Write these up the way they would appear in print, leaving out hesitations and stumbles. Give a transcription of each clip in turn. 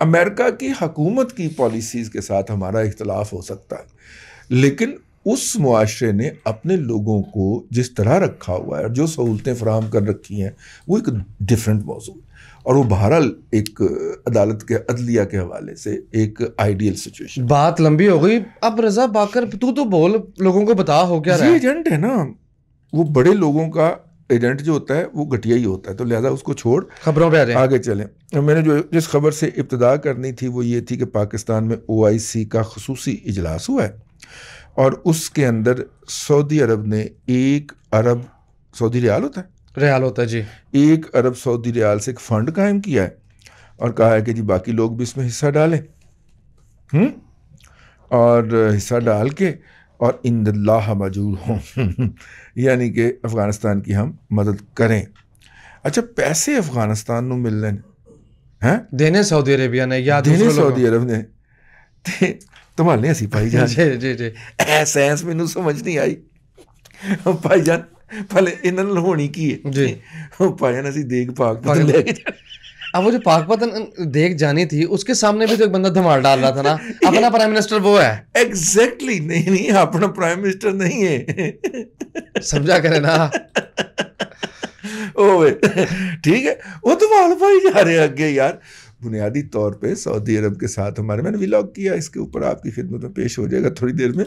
امریکہ کی حکومت کی پالیسیز کے ساتھ ہمارا اختلاف ہو سکتا ہے، لیکن اس معاشرے نے اپنے لوگوں کو جس طرح رکھا ہوا ہے اور جو سہولتیں فراہم کر رکھی ہیں وہ ایک ڈفرینٹ موضوع ہے، اور وہ بہرحال ایک عدالت کے عدلیہ کے حوالے سے ایک آئیڈیل سچویشن. بات لمبی ہو گئی. اب رضا باکر تو بول، لوگوں کو بتا ہو کیا رہا ہے. یہ ایجنٹ ہے نا، وہ بڑے لوگوں کا ایجنٹ جو ہوتا ہے وہ گھٹیا ہی ہوتا ہے، تو لہذا اس کو چھوڑ خبروں پہ آگے چلیں. میں نے جس خبر سے ابتدا کرنی تھی وہ یہ تھی کہ پاکستان میں OIC کا خصوصی اجلاس ہوا ہے، اور اس کے اندر سعودی عرب نے 1 ارب سعودی ریال ہوتا ہے جی 1 ارب سعودی ریال سے ایک فنڈ قائم کیا ہے اور کہا ہے کہ جی باقی لوگ بھی اس میں حصہ ڈالیں، اور حصہ ڈال کے اور ان اللہ مجور ہوں یعنی کہ افغانستان کی ہم مدد کریں. اچھا، پیسے افغانستان نو مل رہے ہیں، دینے سعودی عربیہ نے یا دینے سعودی عرب نے، تمہارے اسی بھائی جان جی سائنس مینوں سمجھ نہیں آئی بھائی جان، پہلے انہوں نے ہونی کی ہے جی بھائی جان اسی دیکھ پاک پتن لے کے اب وہ جو پاک پتن دیکھ جانی تھی اس کے سامنے بھی تو ایک بندہ دھمال ڈال رہا تھا نا، اپنا پرائم منسٹر وہ ہے. ایگزیکٹلی، نہیں اپنا پرائم منسٹر نہیں ہے، سمجھا کرے نا. ٹھیک ہے، وہ تو مال پائی جا رہے آگے یار. بنیادی طور پہ سعودی عرب کے ساتھ ہمارے، میں نے ولاگ کیا اس کے اوپر، آپ کی خدمت میں پیش ہو جائے گا تھوڑی دیر میں.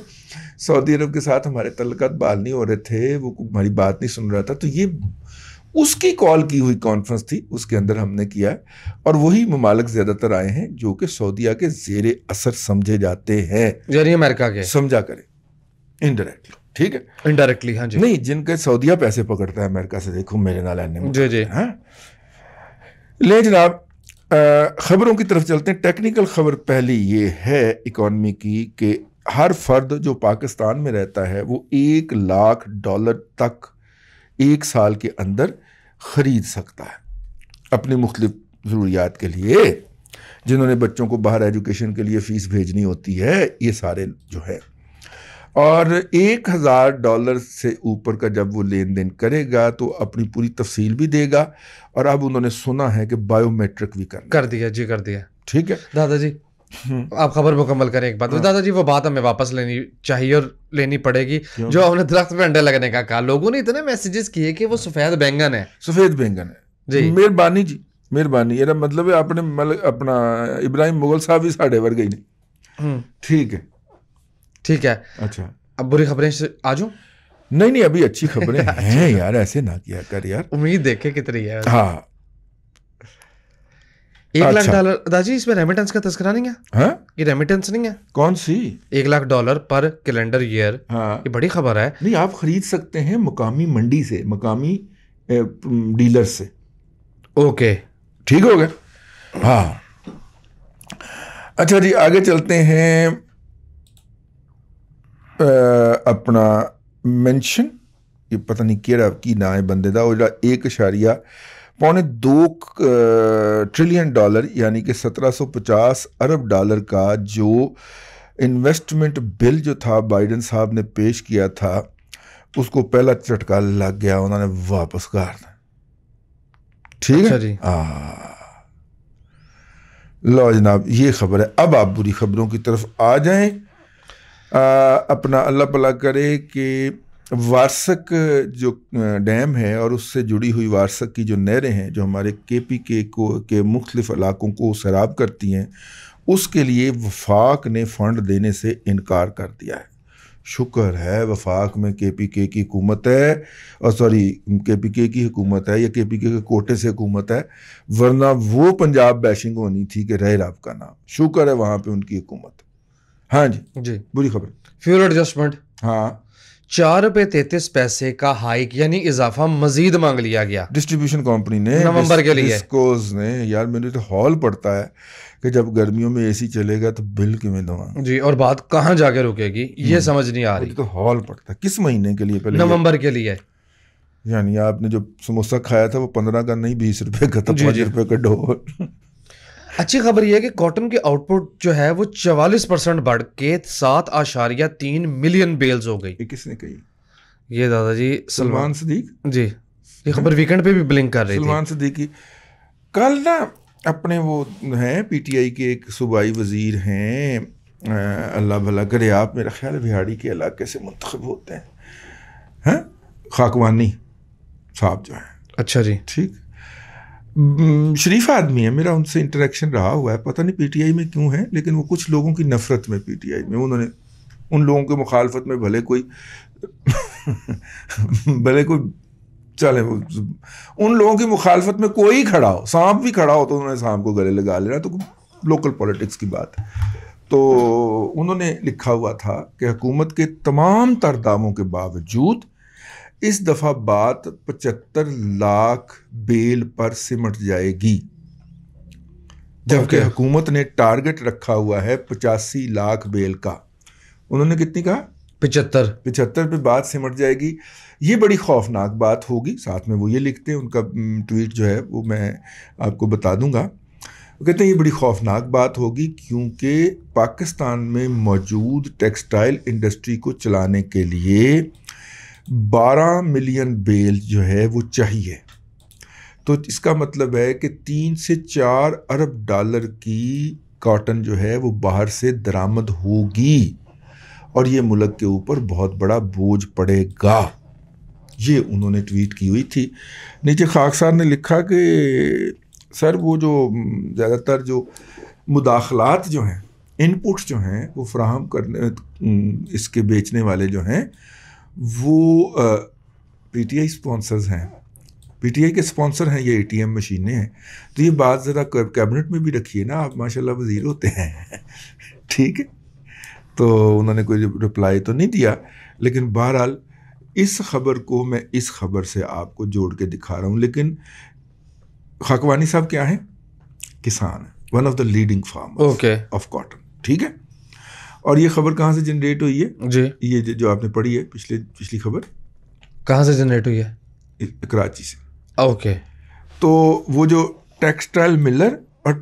سعودی عرب کے ساتھ ہمارے تعلقات بحال نہیں ہو رہے تھے، وہ ہماری بات نہیں سن رہا تھا، تو یہ اس کی کال کی ہوئی کانفرنس تھی، اس کے اندر ہم نے کیا ہے. اور وہی ممالک زیادہ تر آئے ہیں جو کہ سعودیہ کے زیر اثر سمجھے جاتے ہیں، یعنی امریکہ کے، سمجھا کریں انڈائریکٹلی. ٹھیک ہے، انڈائریکٹلی. ہاں جی، نہیں جن کے سعودیہ پیسے پکڑتا ہے امریکہ سے، دیکھو میرے نال جی جی. ہاں لے جناب، خبروں کی طرف چلتے ہیں. ٹیکنیکل خبر پہلی یہ ہے اکانومی کی کہ ہر فرد جو پاکستان میں رہتا ہے وہ $1 لاکھ تک 1 سال کے اندر خرید سکتا ہے اپنی مختلف ضروریات کے لیے. جنہوں نے بچوں کو باہر ایجوکیشن کے لیے فیس بھیجنی ہوتی ہے، یہ سارے جو ہے، اور $1,000 سے اوپر کا جب وہ لین دین کرے گا تو اپنی پوری تفصیل بھی دے گا. اور اب انہوں نے سنا ہے کہ بایو میٹرک بھی کر دیا. جی کر دیا. ٹھیک ہے دادا جی، آپ خبر مکمل کریں ایک بات. دادا جی وہ بات ہمیں واپس لینی چاہیے اور لینی پڑے گی جو ہم نے درخت پہ انڈے لگنے کا کہا. لوگوں نے اتنے میسیجز کیے کہ وہ سفید بینگن ہے. سفید بینگن ہے جی. مہربانی جی، مہربانی. یہ مطلب ہے اپنا ابراہیم مغل صاحب بھی ساڑھے ور گئی نہیں. ٹھیک ہے ٹھیک ہے. اچھا اب بری خبریں سے آ جاؤں؟ نہیں ابھی اچھی خبریں ہیں یار، ایسے نہ کیا کر یار. امید دیکھے کتنی ہے. ہاں $1 لاکھ دادا جی، اس میں ریمیٹنس کا تذکرہ نہیں ہے. ہاں یہ ریمیٹنس نہیں ہے. کون سی؟ $1 لاکھ پر کیلنڈر ایئر. ہاں یہ بڑی خبر ہے. نہیں، آپ خرید سکتے ہیں مقامی منڈی سے، مقامی ڈیلر سے. اوکے ٹھیک ہو گیا. ہاں اچھا جی، آگے چلتے ہیں. اپنا مینشن، یہ پتہ نہیں کیڑا کی نہ ہے بندے دا، وہ جڑا $1.2 ٹریلین یعنی کہ $1750 ارب کا جو انویسٹمنٹ بل جو تھا بائیڈن صاحب نے پیش کیا تھا، اس کو پہلا جھٹکا لگ گیا، انہوں نے واپس کر دیا. ٹھیک ہے جی. لو جناب، یہ خبر ہے. اب آپ بری خبروں کی طرف آ جائیں. اپنا اللہ بھلا کرے کہ وارسک جو ڈیم ہے اور اس سے جڑی ہوئی وارسک کی جو نہریں ہیں جو ہمارے KPK کے مختلف علاقوں کو سیراب کرتی ہیں، اس کے لیے وفاق نے فنڈ دینے سے انکار کر دیا ہے. شکر ہے وفاق میں KPK کی حکومت ہے، اور KPK کی حکومت ہے یا KPK کے کوٹے سے حکومت ہے، ورنہ وہ پنجاب بیشنگ ہونی تھی کہ رہ رب کا نام. شکر ہے وہاں پہ ان کی حکومت. ہاں جی بری خبر. فیول ایڈجسٹمنٹ، ہاں $4.33 کا ہائیک یعنی اضافہ مزید مانگ لیا گیا ڈسٹریبیوشن کمپنی نے نومبر کے لیے. ڈسکوز نے. یار میرے تو ہال پڑتا ہے کہ جب گرمیوں میں AC چلے گا تو بل کیوں دوں جی، اور بات کہاں جا کے رکے گی یہ سمجھ نہیں آ رہی. تو ہال پڑتا ہے کس مہینے کے لیے؟ پہلے نومبر کے لیے. یعنی آپ نے جو سموسہ کھایا تھا وہ 15 کا نہیں 20 روپے کا تھا، 5 روپے کا ڈور. اچھی خبر یہ ہے کہ کاٹن کی آؤٹ پٹ جو ہے وہ 44% بڑھ کے 7.3 ملین بیلز ہو گئی. یہ کس نے کہی؟ یہ دادا جی سلمان صدیق. جی، یہ خبر ویکنڈ پہ بھی بلنک کر رہی تھی. سلمان صدیقی کل نا اپنے وہ ہیں پی ٹی آئی کے ایک صوبائی وزیر ہیں، اللہ بھلا کرے، آپ میرا خیال ہے بہاڑی کے علاقے سے منتخب ہوتے ہیں، خاکوانی صاحب جو ہیں. اچھا جی. ٹھیک، شریف آدمی ہے، میرا ان سے انٹریکشن رہا ہوا ہے، پتہ نہیں پی ٹی آئی میں کیوں ہے، لیکن وہ کچھ لوگوں کی نفرت میں پی ٹی آئی میں، انہوں نے ان لوگوں کے مخالفت میں بھلے کوئی چلے، ان لوگوں کی مخالفت میں کوئی کھڑا ہو، سانپ بھی کھڑا ہو تو انہوں نے سانپ کو گلے لگا لینا، تو لوکل پولیٹکس کی بات ہے. تو انہوں نے لکھا ہوا تھا کہ حکومت کے تمام تر دعووں کے باوجود اس دفعہ بات 75 لاکھ بیل پر سمٹ جائے گی، جبکہ حکومت نے ٹارگٹ رکھا ہوا ہے 85 لاکھ بیل کا. انہوں نے کتنی کہا؟ 75 پہ بات سمٹ جائے گی. یہ بڑی خوفناک بات ہوگی. ساتھ میں وہ یہ لکھتے ہیں، ان کا ٹویٹ جو ہے وہ میں آپ کو بتا دوں گا. وہ کہتے ہیں یہ بڑی خوفناک بات ہوگی کیونکہ پاکستان میں موجود ٹیکسٹائل انڈسٹری کو چلانے کے لیے 12 ملین بیل جو ہے وہ چاہیے. تو اس کا مطلب ہے کہ 3 سے 4 ارب ڈالر کی کاٹن جو ہے وہ باہر سے درآمد ہوگی، اور یہ ملک کے اوپر بہت بڑا بوجھ پڑے گا. یہ انہوں نے ٹویٹ کی ہوئی تھی. نیچے خاکسار نے لکھا کہ سر وہ جو زیادہ تر جو مداخلات جو ہیں، ان پٹس جو ہیں وہ فراہم کرنے، اس کے بیچنے والے جو ہیں وہ پی ٹی آئی اسپانسرز ہیں، پی ٹی آئی کے اسپانسر ہیں، یہ اے ٹی ایم مشینیں ہیں. تو یہ بات ذرا کیبنٹ میں بھی رکھیے نا، آپ ماشاء اللہ وزیر ہوتے ہیں. ٹھیک ہے، تو انہوں نے کوئی رپلائی تو نہیں دیا، لیکن بہرحال اس خبر کو میں اس خبر سے آپ کو جوڑ کے دکھا رہا ہوں. لیکن خاکوانی صاحب کیا ہیں؟ کسان ہیں، one of the leading farmers of cotton. ٹھیک ہے، اور یہ خبر کہاں سے جنریٹ ہوئی ہے جی؟ یہ جو آپ نے پڑھی ہے پچھلی خبر کہاں سے جنریٹ ہوئی ہے؟ کراچی سے. اوکے. تو وہ جو ٹیکسٹائل ملر اور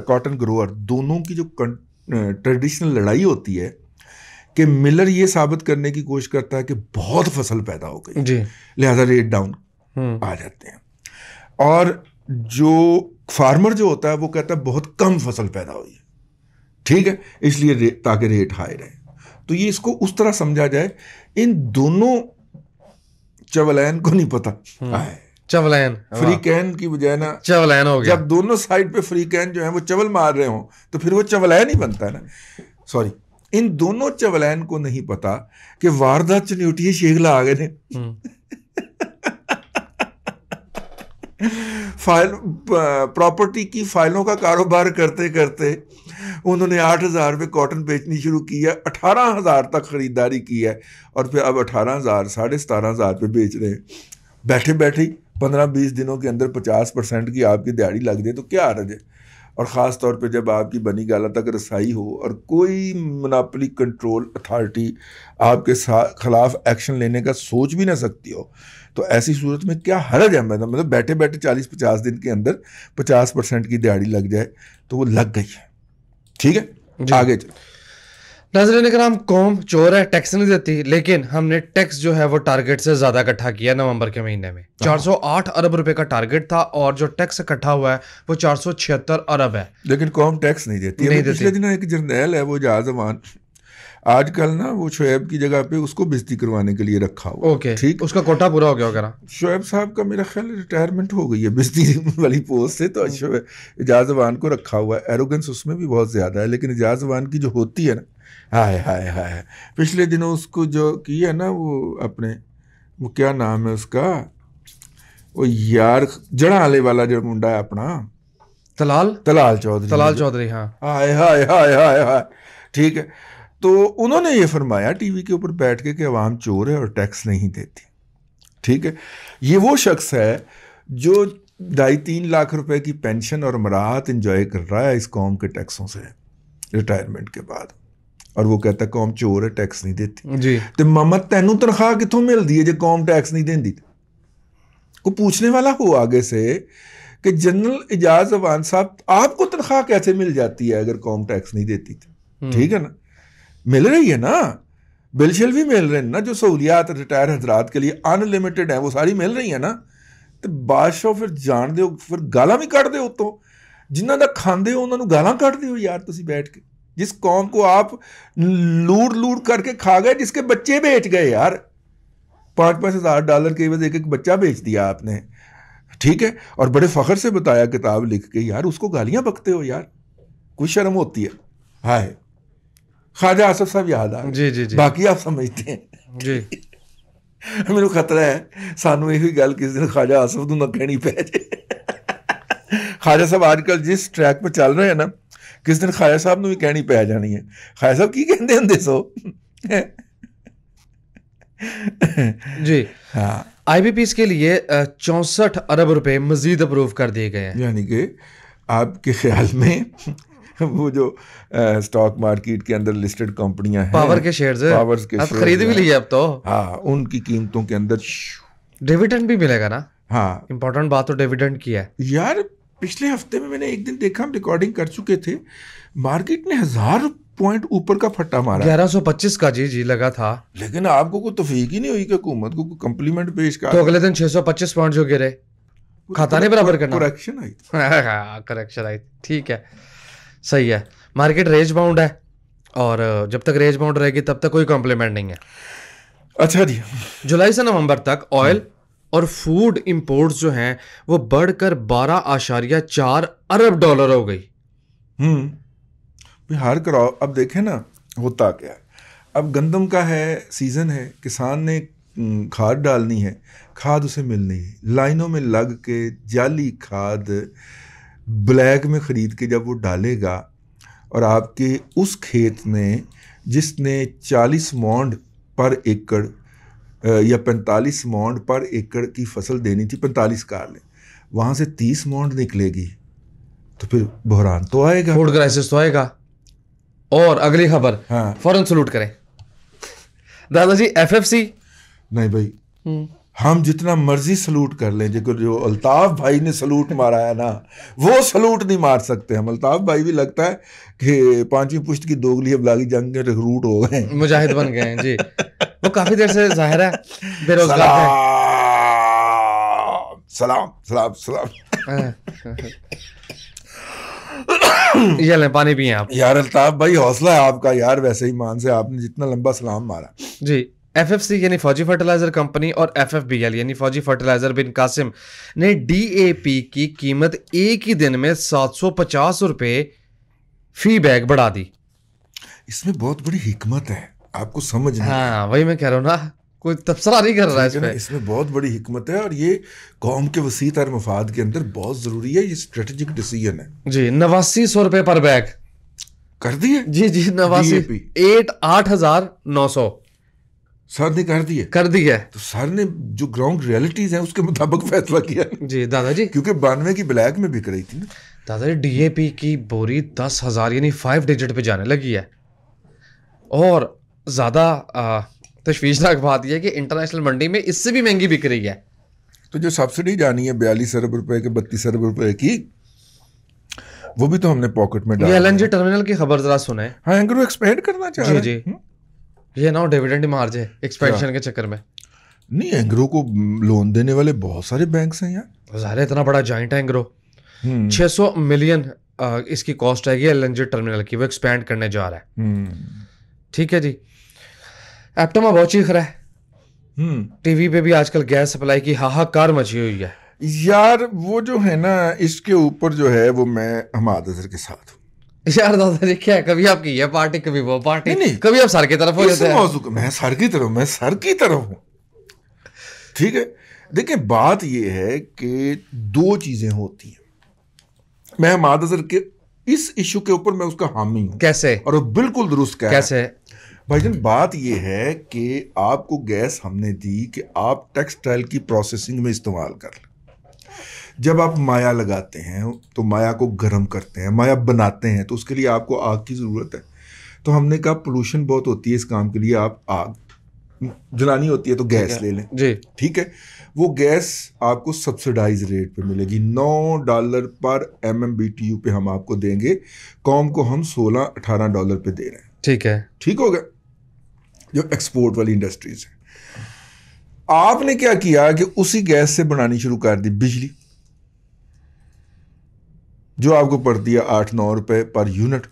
کاٹن گروور دونوں کی جو ٹریڈیشنل لڑائی ہوتی ہے کہ ملر یہ ثابت کرنے کی کوشش کرتا ہے کہ بہت فصل پیدا ہو گئی جی، لہذا ریٹ ڈاؤن آ جاتے ہیں، اور جو فارمر جو ہوتا ہے وہ کہتا ہے بہت کم فصل پیدا ہوئی ہے، ٹھیک ہے، اس لیے تاکہ ریٹ ہائی رہے. تو یہ اس کو اس طرح سمجھا جائے، ان دونوں چولین کو نہیں پتا، چولین فری کین کی بجائے نا چولین ہو گیا. جب دونوں سائڈ پہ فری کین جو ہیں وہ چول مار رہے ہوں تو پھر وہ چولین ہی بنتا ہے نا. سوری، ان دونوں چولین کو نہیں پتا کہ واردات چنیوٹی شیخلا آ گئے نے. پراپرٹی کی فائلوں کا کاروبار کرتے کرتے انہوں نے 8,000 پہ کاٹن بیچنی شروع کی ہے، 18,000 تک خریداری کی ہے، اور پھر اب 18,000 17,500 پہ بیچ رہے ہیں. بیٹھے بیٹھے 15-20 دنوں کے اندر 50% کی آپ کی دیہڑی لگ جائے تو کیا حرج ہے. اور خاص طور پہ جب آپ کی بنی گالہ تک رسائی ہو اور کوئی مناپلی کنٹرول اتھارٹی آپ کے خلاف ایکشن لینے کا سوچ بھی نہ سکتی ہو، تو ایسی صورت میں کیا حرج ہے؟ مطلب بیٹھے بیٹھے 40-50 دن کے اندر 50% کی دیہڑی لگ جائے تو وہ لگ گئی ہے. ٹھیک ہے جی. آگے چلو. ناظرین کرام، قوم چور ہے، ٹیکس نہیں دیتی، لیکن ہم نے ٹیکس جو ہے وہ ٹارگٹ سے زیادہ اکٹھا کیا. نومبر کے مہینے میں 408 ارب روپے کا ٹارگٹ تھا، اور جو ٹیکس اکٹھا ہوا ہے وہ 476 ارب ہے. لیکن قوم ٹیکس نہیں دیتی. پچھلے دن ایک جرنیل ہے وہ جہاز امان، آج کل نا وہ شعیب کی جگہ پہ اس کو بزتی کروانے کے لیے رکھا ہوا. اوکے، ٹھیک، اس کا کوٹا پورا ہو گیا وغیرہ. شعیب صاحب کا میرا خیال ریٹائرمنٹ ہو گئی ہے بزتی والی پوسٹ سے، تو اجاز امان کو رکھا ہوا ہے. ایروگنس اس میں بھی بہت زیادہ ہے، لیکن اجاز امان کی جو ہوتی ہے نا، ہائے ہائے ہائے. پچھلے دنوں اس کو جو کی ہے نا وہ اپنے، وہ کیا نام ہے اس کا، وہ یار جڑا آلے والا جو منڈا ہے اپنا، تلال چودھری. ہاں، ہائے ہائے ہائے ہائے ہائے. ٹھیک ہے، تو انہوں نے یہ فرمایا ٹی وی کے اوپر بیٹھ کے کہ عوام چور ہے اور ٹیکس نہیں دیتی. ٹھیک ہے، یہ وہ شخص ہے جو 2.5-3 لاکھ روپے کی پینشن اور مراحت انجوائے کر رہا ہے اس قوم کے ٹیکسوں سے ریٹائرمنٹ کے بعد، اور وہ کہتا ہے قوم چور ہے، ٹیکس نہیں دیتی جی. تو محمد تینوں تنخواہ کتوں ملتی ہے جی قوم ٹیکس نہیں دینی؟ کو پوچھنے والا ہو آگے سے کہ جنرل اجاز امان صاحب آپ کو تنخواہ کیسے مل جاتی ہے اگر قوم ٹیکس نہیں دیتی تھی؟ ٹھیک ہے نا، مل رہی ہے نا، بل شل بھی مل رہے ہیں نا، جو سہولیات ریٹائر حضرات کے لیے ان لمیٹڈ ہیں وہ ساری مل رہی ہیں نا. تو بادشاہ پھر جان دے، پھر گالا بھی کٹ دے اتوں ਜਿਨ੍ਹਾਂ ਦਾ ਖਾਂਦੇ ਹੋ ਉਹਨਾਂ ਨੂੰ ਗਾਲਾਂ ਕੱਢਦੇ ਹੋ ਯਾਰ ਤੁਸੀਂ ਬੈਠ ਕੇ, جس قوم کو آپ لوٹ لوٹ کر کے کھا گئے, جس کے بچے بیچ گئے یار, $5,000 کے عوض ایک بچہ بیچ دیا آپ نے, ٹھیک ہے, اور بڑے فخر سے بتایا کتاب لکھ کے, یار اس کو گالیاں بکتے ہو یار, کوئی شرم ہوتی ہے؟ ہائے خواجہ آصف صاحب یاد آ جی جی جی, باقی آپ سمجھتے ہیں جی. میرے خطرہ ہے سانو یہی گل کس دن خواجہ آصف تو نہ کہنی پہ جائے. خواجہ صاحب آج کل جس ٹریک پہ چل رہے ہیں نا, کس دن خواجہ صاحب نے بھی کہنی پہ جانی ہے, خواجہ صاحب کی کہندے ہوں سو. جی ہاں, آئی بی پیز کے لیے 64 ارب روپے مزید اپروو کر دیے گئے ہیں. یعنی کہ آپ کے خیال میں وہ جو اسٹاک مارکیٹ کے اندر لسٹڈ کمپنیاں ہیں, پاور کے شیئرز خرید بھی لیے اب تو, ہاں, ان کی قیمتوں کے اندر ڈیویڈنڈ بھی ملے گا نا. ہاں, امپورٹنٹ بات تو ڈیویڈنڈ کی ہے یار. پچھلے ہفتے میں نے ایک دن دیکھا, ہم ریکارڈنگ کر چکے تھے, مارکیٹ نے 1000 پوائنٹ اوپر کا پھٹا مارا, 1125 کا جی لگا تھا, لیکن آپ کو کوئی توفیق ہی نہیں ہوئی کہ حکومت کو کوئی کمپلیمنٹ پیش کر, تو اگلے دن 625 پوائنٹ جو گرے, کھاتا نہیں برابر کرنا, کریکشن آئی, کریکشن آئی, ٹھیک ہے, صحیح ہے. مارکیٹ ریج باؤنڈ ہے, اور جب تک ریج باؤنڈ رہے گی تب تک کوئی کمپلیمنٹ نہیں ہے. اچھا جی, جولائی سے نومبر تک آئل اور فوڈ امپورٹس جو ہیں وہ بڑھ کر 12.4 ارب ڈالر ہو گئی. ہر کراؤ. اب دیکھیں نا ہوتا کیا, اب گندم کا ہے سیزن ہے, کسان نے کھاد ڈالنی ہے, کھاد اسے مل نہیں ہے, لائنوں میں لگ کے جعلی کھاد بلیک میں خرید کے جب وہ ڈالے گا, اور آپ کے اس کھیت میں جس نے 40 مونڈ پر ایکڑ یا 45 مونڈ پر ایکڑ کی فصل دینی تھی, 45 کار لیں, وہاں سے 30 مونڈ نکلے گی, تو پھر بحران تو آئے گا, فوڈ کرائسس تو آئے گا. اور اگلی خبر, ہاں, فوراً سلوٹ کریں دادا جی. ایف ایف سی نہیں بھائی, ہم جتنا مرضی سلوٹ کر لیں, جو الطاف بھائی نے سلوٹ مارا ہے نا, وہ سلوٹ نہیں مار سکتے ہم. الطاف بھائی بھی لگتا ہے کہ 5ویں پشت کی دوگلی ابلاغی جنگ کے ریکروٹ ہو گئے ہیں, مجاہد بن گئے ہیں جی. وہ کافی دیر سے ظاہر ہے بے روزگار ہیں. سلام سلام سلام, یہ لیں پانی پیئیں آپ. یار الطاف بھائی حوصلہ ہے آپ کا یار, ویسے ہی مان سے آپ نے جتنا لمبا سلام مارا جی. ایف ایف سی یعنی فوجی فرٹیلائزر کمپنی اور ایف ایف بی ایل یعنی فوجی فرٹیلائزر بن قاسم نے ڈی اے پی کی قیمت ایک ہی دن میں 750 روپے فی بیگ بڑھا دی. اس میں بہت بڑی حکمت ہے, آپ کو سمجھ نہیں. ہاں وہی میں کہہ رہا ہوں نا, کوئی تبصرہ نہیں کر رہا ہے اس میں بہت بڑی حکمت ہے, اور یہ قوم کے وسیع تر مفاد کے اندر بہت ضروری ہے, یہ اسٹریٹجک ڈیسیژن ہے جی. 8900 روپے پر بیگ کر دیے جی. 8,900 سر نے کر دی ہے. تو سر نے جو گراؤنڈ ریئلٹیز ہیں اس کے مطابق فیصلہ کیا جی دادا جی, کیونکہ 92 کی بلیک میں بک رہی تھی نا دادا جی. ڈی اے پی کی بوری 10,000 یعنی 5 ڈیجٹ پہ جانے لگی ہے, اور زیادہ تشویشناک بات یہ ہے کہ انٹرنیشنل منڈی میں اس سے بھی مہنگی بک رہی ہے. تو جو سبسڈی جانی ہے 42 ارب روپے کے 32 ارب روپے کی, وہ بھی تو ہم نے پاکٹ میں ڈالا. یہ ایل این جی ٹرمینل کی خبر ذرا سنیں. ہاں, اینگرو ایکسپینڈ کرنا چاہ رہے ہیں. جی یہ نہ ہو ڈیویڈنڈ مار جائے ایکسپینشن کے چکر میں. نہیں, اینگرو کو لون دینے والے بہت سارے بینکس ہیں یار, ظاہر اتنا بڑا جائنٹ ہے اینگرو. 600 ملین اس کی کاسٹ آئے گی ایل این جی ٹرمینل کی, وہ ایکسپینڈ کرنے جا رہا ہے. ٹھیک ہے جی. ایپٹما بہت چیخ رہا ہے, ٹی وی پہ بھی آج کل گیس سپلائی کی ہاہاکار مچی ہوئی ہے یار. وہ جو ہے نا اس کے اوپر جو ہے وہ میں حماد اظہر کے ساتھ ہوں یار. دادا جی کیا ہے, کبھی آپ کی یہ پارٹی کبھی وہ پارٹی, کبھی آپ سر کی طرف ہو جاتے ہیں. موضوع میں سر کی طرف ہوں, ٹھیک ہے. دیکھیں بات یہ ہے کہ دو چیزیں ہوتی ہیں. میں حماد اظہر کے اس ایشو کے اوپر میں اس کا حامی ہوں. کیسے؟ اور وہ بالکل درست کہہ رہا ہے. کیسے بھائی جان, بات یہ ہے کہ آپ کو گیس ہم نے دی کہ آپ ٹیکسٹائل کی پروسیسنگ میں استعمال کر لیں. جب آپ مایا لگاتے ہیں تو مایا کو گرم کرتے ہیں, مایا بناتے ہیں, تو اس کے لیے آپ کو آگ کی ضرورت ہے. تو ہم نے کہا پولوشن بہت ہوتی ہے اس کام کے لیے, آپ آگ جلانی ہوتی ہے تو گیس لے لیں جی. ٹھیک ہے, وہ گیس آپ کو سبسڈائز ریٹ پہ ملے گی, $9 پر MMBTU پہ ہم آپ کو دیں گے. قوم کو ہم $16-18 پہ دے رہے ہیں. ٹھیک ہے, ٹھیک ہو گیا. جو ایکسپورٹ والی انڈسٹریز ہیں, آپ نے کیا کیا کہ اسی گیس سے بنانی شروع کر دی بجلی. جو آپ کو پڑتی ہے 8-9 روپے پر یونٹ،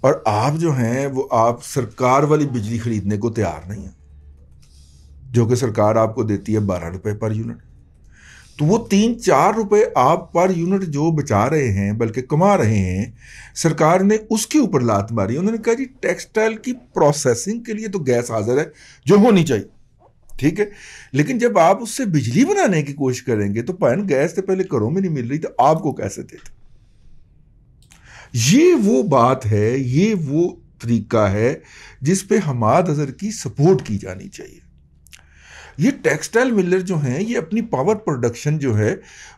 اور آپ جو ہیں وہ آپ سرکار والی بجلی خریدنے کو تیار نہیں ہیں، جو کہ سرکار آپ کو دیتی ہے 12 روپے پر یونٹ. تو وہ 3-4 روپے آپ پر یونٹ جو بچا رہے ہیں بلکہ کما رہے ہیں، سرکار نے اس کے اوپر لات ماری. انہوں نے کہا جی ٹیکسٹائل کی پروسیسنگ کے لیے تو گیس حاضر ہے جو ہونی چاہیے، ٹھیک ہے، لیکن جب آپ اس سے بجلی بنانے کی کوشش کریں گے تو پہن گیس سے پہلے گھروں میں نہیں مل رہی تو آپ کو کیسے دیتے. یہ وہ بات ہے، یہ وہ طریقہ ہے جس پہ حماد اظہر کی سپورٹ کی جانی چاہیے. یہ ٹیکسٹائل ملر جو ہیں یہ اپنی پاور پروڈکشن جو ہے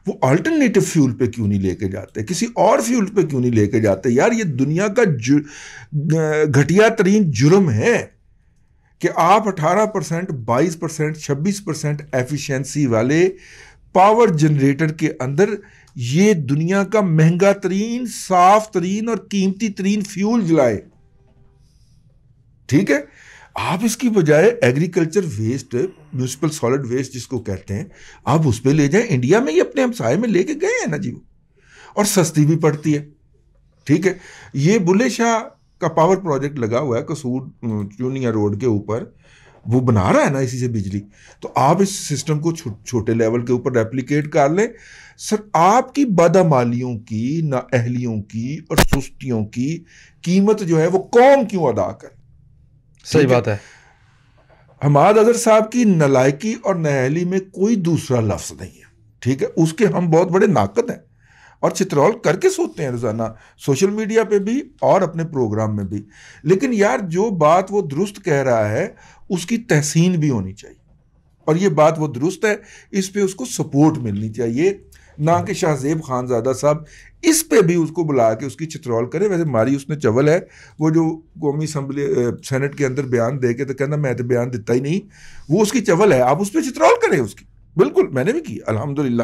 وہ آلٹرنیٹو فیول پہ کیوں نہیں لے کے جاتے، کسی اور فیول پہ کیوں نہیں لے کے جاتے. یار یہ دنیا کا گھٹیا ترین جرم ہے کہ آپ 18%، 22%، 26% ایفیشنسی والے پاور جنریٹر کے اندر یہ دنیا کا مہنگا ترین، صاف ترین اور قیمتی ترین فیول جلائے، ٹھیک ہے. آپ اس کی بجائے agriculture waste, municipal solid waste جس کو کہتے ہیں، آپ اس پہ لے جائیں. انڈیا میں یہ اپنے ہمسائے میں لے کے گئے ہیں نا جی، اور سستی بھی پڑتی ہے، ٹھیک ہے. یہ بلے شاہ کا پاور پروجیکٹ لگا ہوا ہے قصور چونیا روڈ کے اوپر، وہ بنا رہا ہے نا اسی سے بجلی. تو آپ اس سسٹم کو چھوٹے لیول کے اوپر ریپلیکیٹ کر لیں. سر آپ کی بدعمالیوں کی، نااہلیوں کی اور سستیوں کی قیمت جو ہے وہ قوم کیوں ادا کرے. صحیح بات ہے. حماد اظہر صاحب کی نالائکی اور نااہلی میں کوئی دوسرا لفظ نہیں ہے، ٹھیک ہے. اس کے ہم بہت بڑے ناقد ہیں اور چترول کر کے سوتے ہیں روزانہ سوشل میڈیا پہ بھی اور اپنے پروگرام میں بھی. لیکن یار جو بات وہ درست کہہ رہا ہے اس کی تحسین بھی ہونی چاہیے، اور یہ بات وہ درست ہے، اس پہ اس کو سپورٹ ملنی چاہیے، نہ کہ شاہ زیب خانزادہ صاحب اس پہ بھی اس کو بلا کے اس کی چترول کرے. ویسے ماری اس نے چول ہے، وہ جو قومی اسمبلی سینٹ کے اندر بیان دے کے تو کہنا میں تو بیان دیتا ہی نہیں، وہ اس کی چول ہے، آپ اس پہ چترول کریں اس کی. بالکل میں نے بھی کی الحمدللہ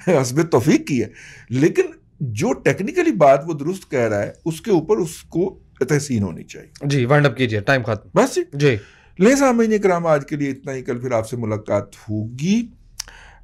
حسب توفیق کی ہے، لیکن جو ٹیکنیکلی بات وہ درست کہہ رہا ہے اس کے اوپر اس کو تحسین ہونی چاہیے. جی وائنڈ اپ کیجیے، ٹائم ختم. بس جی لے سامعین کرام آج کے لیے اتنا ہی. کل پھر آپ سے ملاقات ہوگی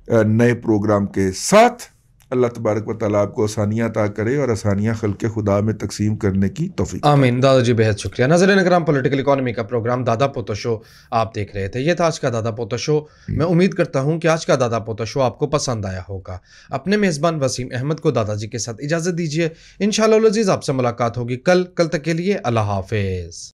نئے پروگرام کے ساتھ. اللہ تبارک و تعالیٰ آپ کو آسانیاں عطا کرے اور آسانیاں خلق خدا میں تقسیم کرنے کی توفیق. آمین. دادا جی بہت شکریہ. ناظرین اکرام، پولیٹیکل اکانومی کا پروگرام دادا پوتا شو آپ دیکھ رہے تھے. یہ تھا آج کا دادا پوتا شو. میں امید کرتا ہوں کہ آج کا دادا پوتا شو آپ کو پسند آیا ہوگا. اپنے میزبان وسیم احمد کو دادا جی کے ساتھ اجازت دیجیے. انشاءاللہ العزیز آپ سے ملاقات ہوگی کل تک کے لیے اللہ حافظ.